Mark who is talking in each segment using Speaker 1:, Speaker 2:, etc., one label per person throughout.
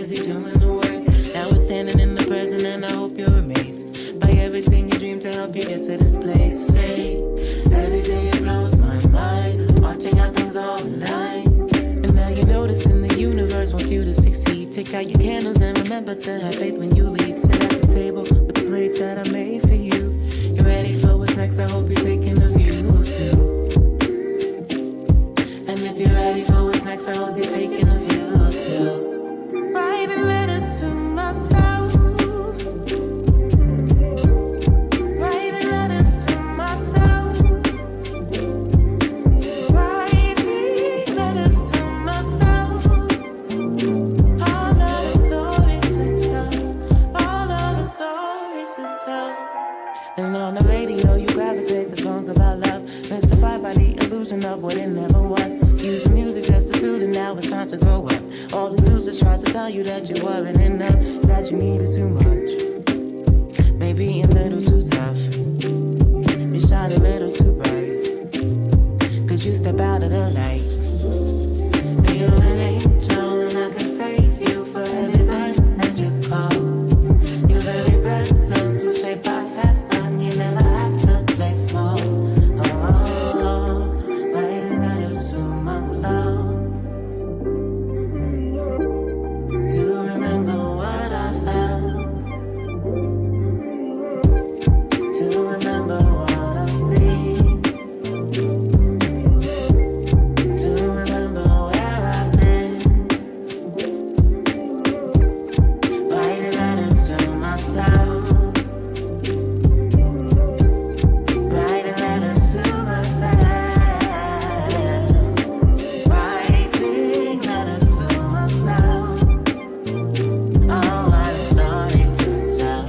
Speaker 1: busy doing the work. Now we're standing in the present and I hope you're amazed by everything you dream to help you get to this place. Say, every day it blows my mind, watching how things all align. And now you're noticing the universe wants you to succeed. Take out your candles and remember to have faith when you leave. Sit at the table with the plate that I made for you. You're ready for what's next, I hope you're thinking of you too. And if you're ready for what's next, I hope you're taking of you too. Writing letters to myself. Writing letters to myself. Writing letters to myself. All of the stories to tell. All of the stories to tell. And on the radio you gravitate to songs about love, mystified by the illusion of what it never was. Using music just to soothe, and now it's time to grow up. All the excuses try to tell you that you weren't enough, that you needed too much, maybe a little too tough. You shine a little too bright. Could you step out of the light? Be an angel and I can save you for every time that you call. Your very presence will shape our heaven. You never have to play small. Writing letters to myself to remember what I felt, to remember what I've seen, to remember where I've been. Writing letters to myself. Writing letters to myself. Writing letters to myself. All of the stories to tell.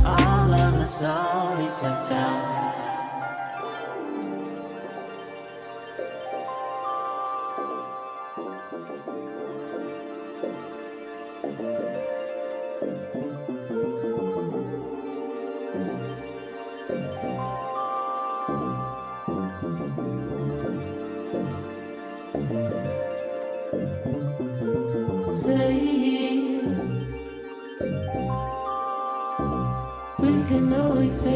Speaker 1: All of the stories to tell. Say, we can always say,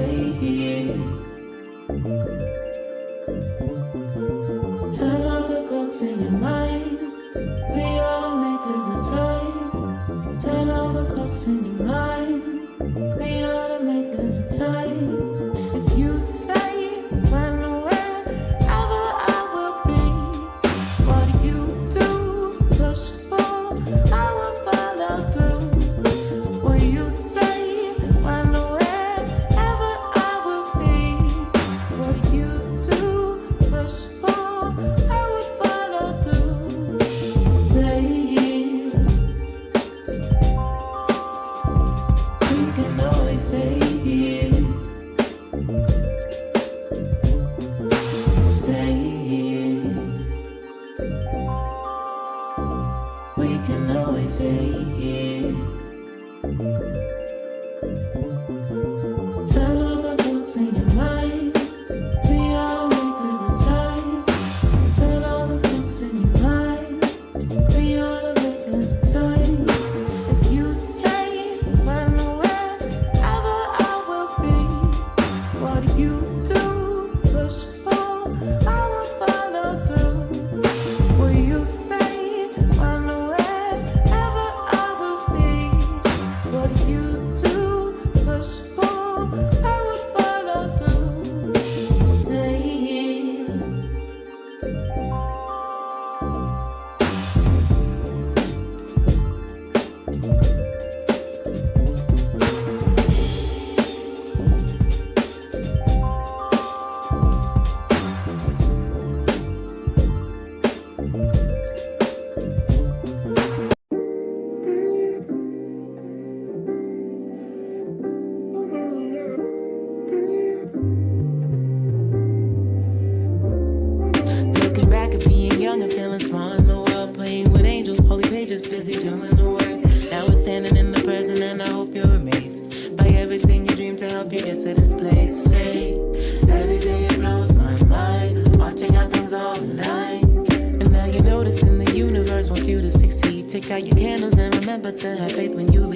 Speaker 1: turn off the clocks in your mind. We all make the time. Turn off the clocks in your mind. We ought to make the time. If you say when or wherever I will be, what do you do? Push for, I will follow through. What you say when or wherever I will be, what do you do? Push for, I will follow through. Say, we can always say, stay. We can always say, turn off the clocks in your mind. We all make the time. Turn off the clocks in your mind. We all make the time. If you say when or wherever I will be, what do you do? Push for, I will follow through. What you say when or wherever I will be, what do you do? Push for, I will follow through. Say, looking back at being young and feeling small in the world, playing with angels, holy pages, busy doing the work. Now we're standing in the present and I hope you're amazed by everything you dream to help you get to this place. Say, every day it blows my mind, watching how things all align. And now you're noticing the universe wants you to succeed. Take out your candles and remember remember to have faith when you